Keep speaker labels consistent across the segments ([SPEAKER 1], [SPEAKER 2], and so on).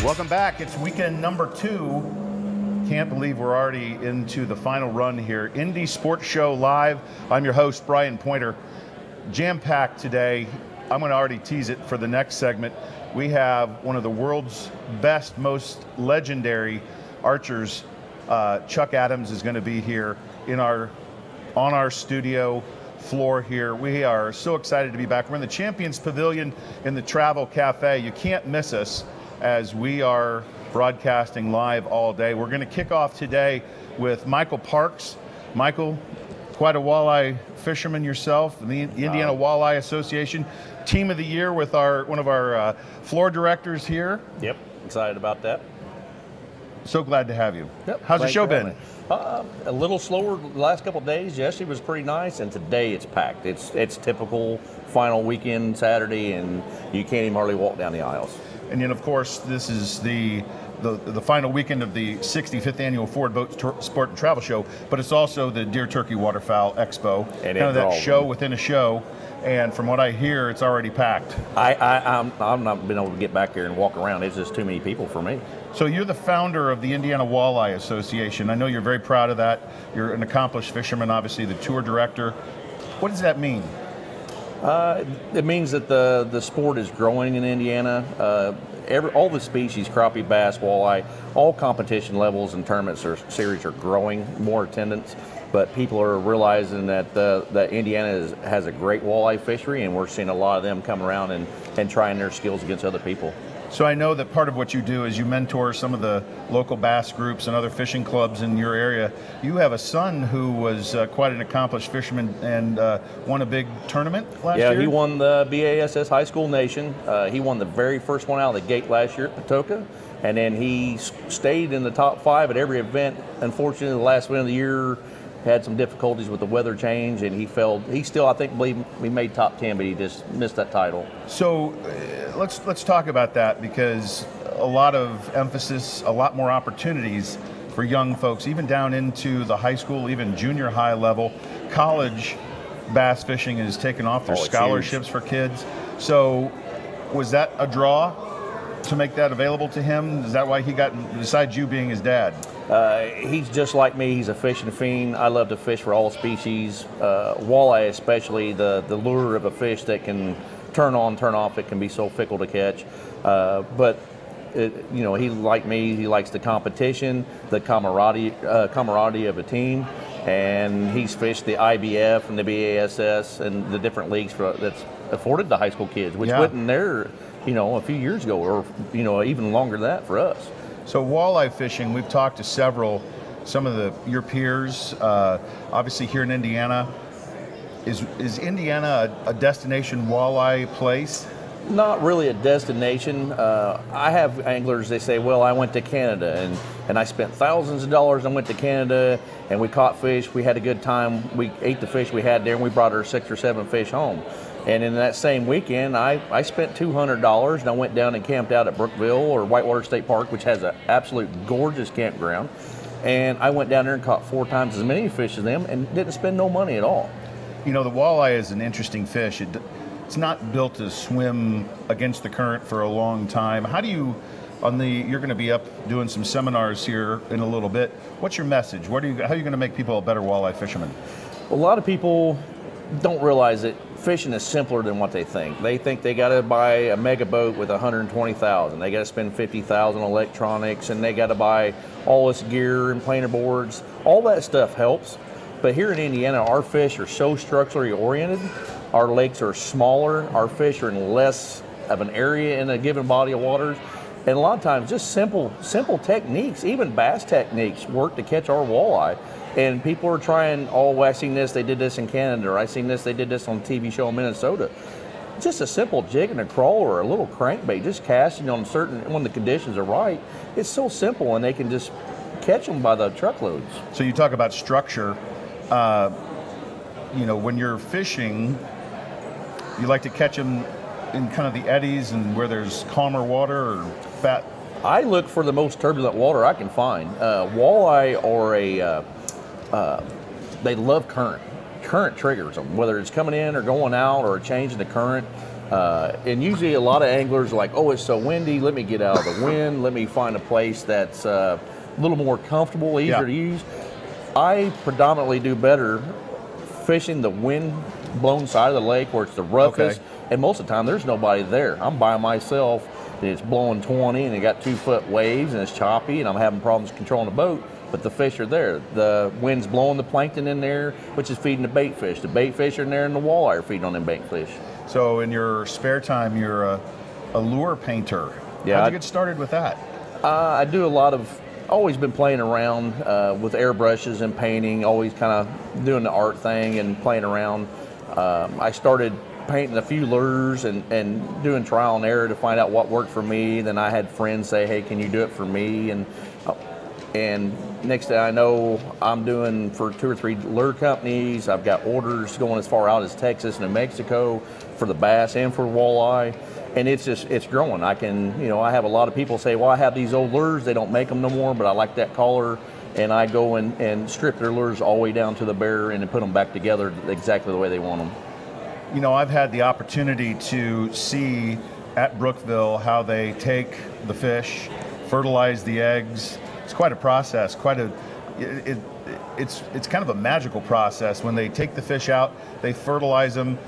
[SPEAKER 1] Welcome back. It's weekend number 2. Can't believe we're already into the final run here. Indy Sports Show Live. I'm your host, Brian Pointer. Jam-packed today. I'm going to already tease it for the next segment. We have one of the world's best, most legendary archers. Chuck Adams is going to be here on our studio floor here. We are so excited to be back. We're in the Champions Pavilion in the Travel Cafe. You can't miss us as we are broadcasting live all day. We're going to kick off today with Michael Parks. Michael, quite a walleye fisherman yourself, the Indiana Walleye Association Team of the Year with one of our floor directors here.
[SPEAKER 2] Yep, excited about that.
[SPEAKER 1] So glad to have you.
[SPEAKER 2] Yep.
[SPEAKER 1] How's the show been?
[SPEAKER 2] A little slower the last couple of days. Yesterday was pretty nice, and today it's packed. It's typical final weekend Saturday, and you can't even hardly walk down the aisles.
[SPEAKER 1] And then, of course, this is the final weekend of the 65th annual Ford Boat Sport and Travel Show, but it's also the Deer Turkey Waterfowl Expo. And kind of that show within a show. And from what I hear, it's already packed.
[SPEAKER 2] I'm not been able to get back there and walk around. It's just too many people for me.
[SPEAKER 1] So you're the founder of the Indiana Walleye Association. I know you're very proud of that. You're an accomplished fisherman, obviously the tour director. What does that mean?
[SPEAKER 2] It means that the sport is growing in Indiana. All the species, crappie, bass, walleye, all competition levels and tournaments or series are growing, more attendance. But people are realizing that Indiana has a great walleye fishery, and we're seeing a lot of them come around and trying their skills against other people.
[SPEAKER 1] So I know that part of what you do is you mentor some of the local bass groups and other fishing clubs in your area. You have a son who was quite an accomplished fisherman and won a big tournament last year?
[SPEAKER 2] Yeah, he won the BASS High School Nation. He won the very first one out of the gate last year at Patoka. And then he stayed in the top 5 at every event. Unfortunately, the last event of the year had some difficulties with the weather change, and he failed. He still, I think, believe he made top 10, but he just missed that title.
[SPEAKER 1] So let's talk about that, because a lot of emphasis, a lot more opportunities for young folks, even down into the high school, even junior high level. College bass fishing is taking off. There's scholarships for kids. So was that a draw to make that available to him? Is that why he got, besides you being his dad?
[SPEAKER 2] He's just like me. He's a fishing fiend. I love to fish for all species. Walleye especially, the lure of a fish that can turn on, turn off. It can be so fickle to catch. He, like me, he likes the competition, the camaraderie of a team. And he's fished the IBF and the BASS and the different leagues that's afforded to high school kids, which wasn't there, a few years ago, or even longer than that for us.
[SPEAKER 1] So walleye fishing, we've talked to some of your peers, obviously here in Indiana. Is Indiana a destination walleye place?
[SPEAKER 2] Not really a destination. I have anglers, they say, well, I went to Canada and I spent thousands of dollars. I went to Canada and we caught fish. We had a good time. We ate the fish we had there, and we brought our 6 or 7 fish home. And in that same weekend, I spent $200, and I went down and camped out at Brookville or Whitewater State Park, which has an absolute gorgeous campground. And I went down there and caught 4 times as many fish as them and didn't spend no money at all.
[SPEAKER 1] The walleye is an interesting fish. It's not built to swim against the current for a long time. How do you, you're going to be up doing some seminars here in a little bit. What's your message? How are you going to make people a better walleye fisherman?
[SPEAKER 2] A lot of people don't realize that fishing is simpler than what they think. They think they got to buy a mega boat with $120,000. They got to spend $50,000 on electronics, and they got to buy all this gear and planer boards. All that stuff helps. But here in Indiana, our fish are so structurally oriented. Our lakes are smaller. Our fish are in less of an area in a given body of waters. And a lot of times, just simple techniques, even bass techniques, work to catch our walleye. And people are trying, I seen this, they did this in Canada, or I seen this, they did this on a TV show in Minnesota. Just a simple jig and a crawl or a little crankbait, just casting on when the conditions are right. It's so simple, and they can just catch them by the truckloads. So
[SPEAKER 1] you talk about structure. When you're fishing, you like to catch them in kind of the eddies and where there's calmer water or fat?
[SPEAKER 2] I look for the most turbulent water I can find. Walleye they love current. Current triggers them, whether it's coming in or going out or a change in the current. And usually a lot of anglers are like, oh, it's so windy, let me get out of the wind, let me find a place that's a little more comfortable, easier to use. I predominantly do better fishing the wind-blown side of the lake where it's the roughest, and most of the time there's nobody there. I'm by myself, and it's blowing 20, and it got 2-foot waves, and it's choppy, and I'm having problems controlling the boat, but the fish are there. The wind's blowing the plankton in there, which is feeding the bait fish. The bait fish are in there, and the walleye are feeding on them bait fish.
[SPEAKER 1] So in your spare time, you're a lure painter.
[SPEAKER 2] Yeah,
[SPEAKER 1] how'd you get started with that?
[SPEAKER 2] I do a lot of, always been playing around with airbrushes and painting, always kind of doing the art thing and playing around. I started painting a few lures and doing trial and error to find out what worked for me. Then I had friends say, hey, can you do it for me? And next thing I know, I'm doing for 2 or 3 lure companies. I've got orders going as far out as Texas and New Mexico for the bass and for walleye. And it's growing. I can, I have a lot of people say, well, I have these old lures, they don't make them no more, but I like that color. And I go and strip their lures all the way down to the bearer and then put them back together exactly the way they want them.
[SPEAKER 1] I've had the opportunity to see at Brookville how they take the fish, fertilize the eggs. It's quite a process, it's kind of a magical process. When they take the fish out, they fertilize them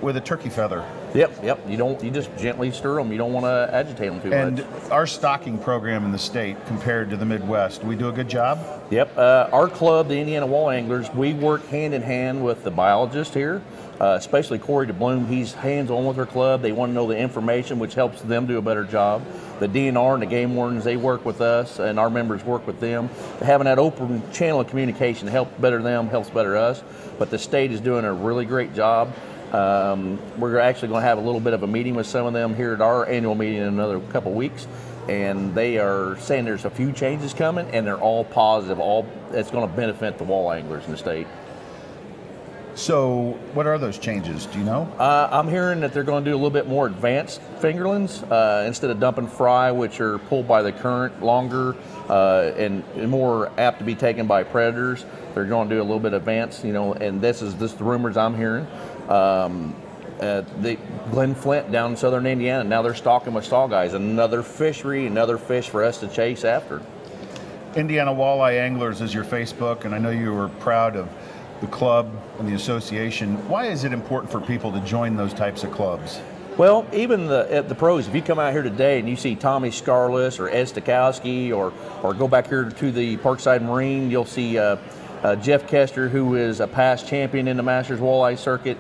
[SPEAKER 1] with a turkey feather.
[SPEAKER 2] Yep. You just gently stir them. You don't want to agitate them too much.
[SPEAKER 1] And our stocking program in the state compared to the Midwest, we do a good job?
[SPEAKER 2] Yep. Our club, the Indiana Walleye Anglers, we work hand in hand with the biologist here, especially Corey DeBloom. He's hands-on with our club. They want to know the information, which helps them do a better job. The DNR and the game wardens, they work with us, and our members work with them. Having that open channel of communication helps better them, helps better us. But the state is doing a really great job. We're actually going to have a little bit of a meeting with some of them here at our annual meeting in another couple weeks, and they are saying there's a few changes coming, and they're all positive. It's going to benefit the walleye anglers in the state.
[SPEAKER 1] So what are those changes? Do you know?
[SPEAKER 2] I'm hearing that they're going to do a little bit more advanced fingerlings instead of dumping fry, which are pulled by the current longer and more apt to be taken by predators. They're going to do a little bit advanced, and this is the rumors I'm hearing. Glen Flint down in southern Indiana, now they're stocking with saw guys. Another fishery, another fish for us to chase after.
[SPEAKER 1] Indiana Walleye Anglers is your Facebook, and I know you were proud of the club and the association. Why is it important for people to join those types of clubs?
[SPEAKER 2] Well, even at the pros, if you come out here today and you see Tommy Scarless or Ed Stokowski or go back here to the Parkside Marine, you'll see Jeff Kester, who is a past champion in the Masters Walleye Circuit.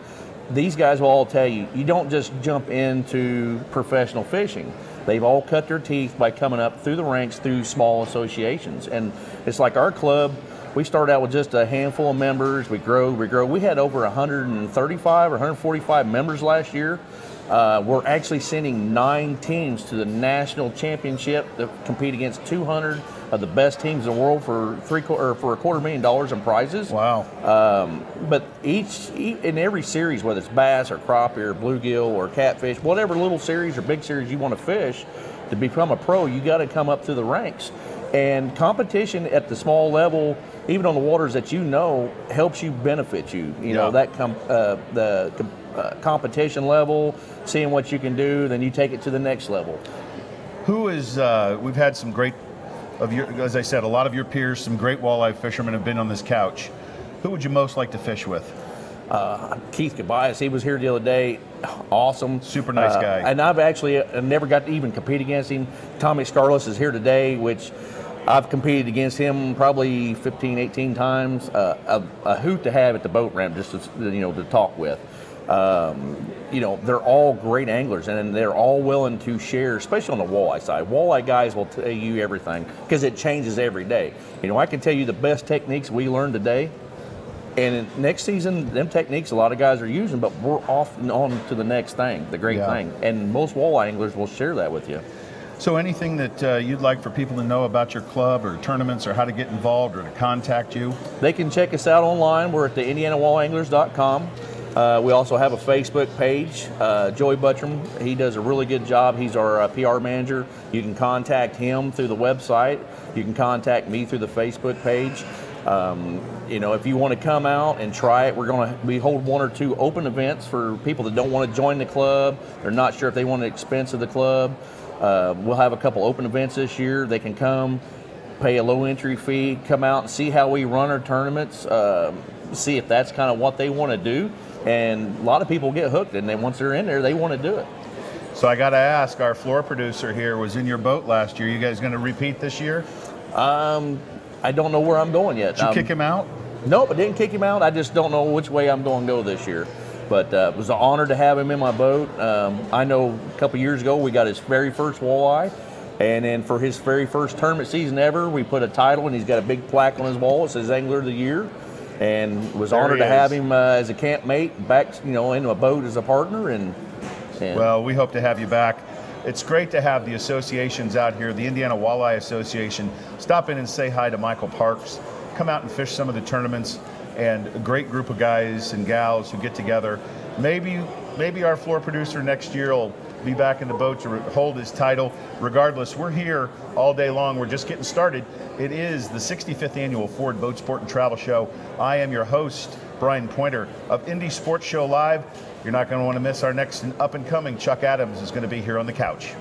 [SPEAKER 2] These guys will all tell you, you don't just jump into professional fishing. They've all cut their teeth by coming up through the ranks through small associations. And it's like our club, we started out with just a handful of members. We grow. We had over 135 or 145 members last year. We're actually sending 9 teams to the national championship to compete against 200 of the best teams in the world for a $250,000 in prizes.
[SPEAKER 1] Wow.
[SPEAKER 2] But in every series, whether it's bass or crappie or bluegill or catfish, whatever little series or big series you want to fish, to become a pro, you got to come up through the ranks. And competition at the small level, even on the waters that helps you benefit you. Competition level, seeing what you can do, then you take it to the next level.
[SPEAKER 1] Who is, we've had some great, as I said, a lot of your peers, some great walleye fishermen have been on this couch. Who would you most like to fish with?
[SPEAKER 2] Keith Cabayas, he was here the other day. Awesome.
[SPEAKER 1] Super nice guy.
[SPEAKER 2] And I've actually never got to even compete against him. Tommy Scarless is here today, which I've competed against him probably 15, 18 times. A hoot to have at the boat ramp just to talk with. They're all great anglers, and they're all willing to share, especially on the walleye side. Walleye guys will tell you everything because it changes every day. I can tell you the best techniques we learned today, and next season, them techniques a lot of guys are using, but we're off and on to the next thing, the great thing. And most walleye anglers will share that with you.
[SPEAKER 1] So anything that you'd like for people to know about your club or tournaments or how to get involved or to contact you?
[SPEAKER 2] They can check us out online. We're at the IndianaWalleyeAnglers.com. We also have a Facebook page. Joey Buttram, he does a really good job. He's our PR manager. You can contact him through the website. You can contact me through the Facebook page. You know, if you want to come out and try it, we hold 1 or 2 open events for people that don't want to join the club. They're not sure if they want the expense of the club. We'll have a couple open events this year. They can come, pay a low entry fee, come out and see how we run our tournaments, see if that's kind of what they want to do. And a lot of people get hooked, and then once they're in there, they want to do it.
[SPEAKER 1] So I got to ask, our floor producer here was in your boat last year. You guys going to repeat this year?
[SPEAKER 2] I don't know where I'm going yet.
[SPEAKER 1] Did you kick him out?
[SPEAKER 2] Nope, I didn't kick him out. I just don't know which way I'm going to go this year. But it was an honor to have him in my boat. I know a couple years ago we got his very first walleye. And then for his very first tournament season ever, we put a title, and he's got a big plaque on his wall. It says Angler of the Year. And was honored to have him as a camp mate back, you know, in a boat as a partner. And
[SPEAKER 1] well, we hope to have you back. It's great to have the associations out here, the Indiana Walleye Association. Stop in and say hi to Michael Parks. Come out and fish some of the tournaments, and a great group of guys and gals who get together. Maybe our floor producer next year will be back in the boat to hold his title. Regardless, we're here all day long. We're just getting started. It is the 65th Annual Ford Boat Sport and Travel Show. I am your host, Brian Pointer of Indy Sports Show Live. You're not going to want to miss our next up and coming. Chuck Adams is going to be here on the couch.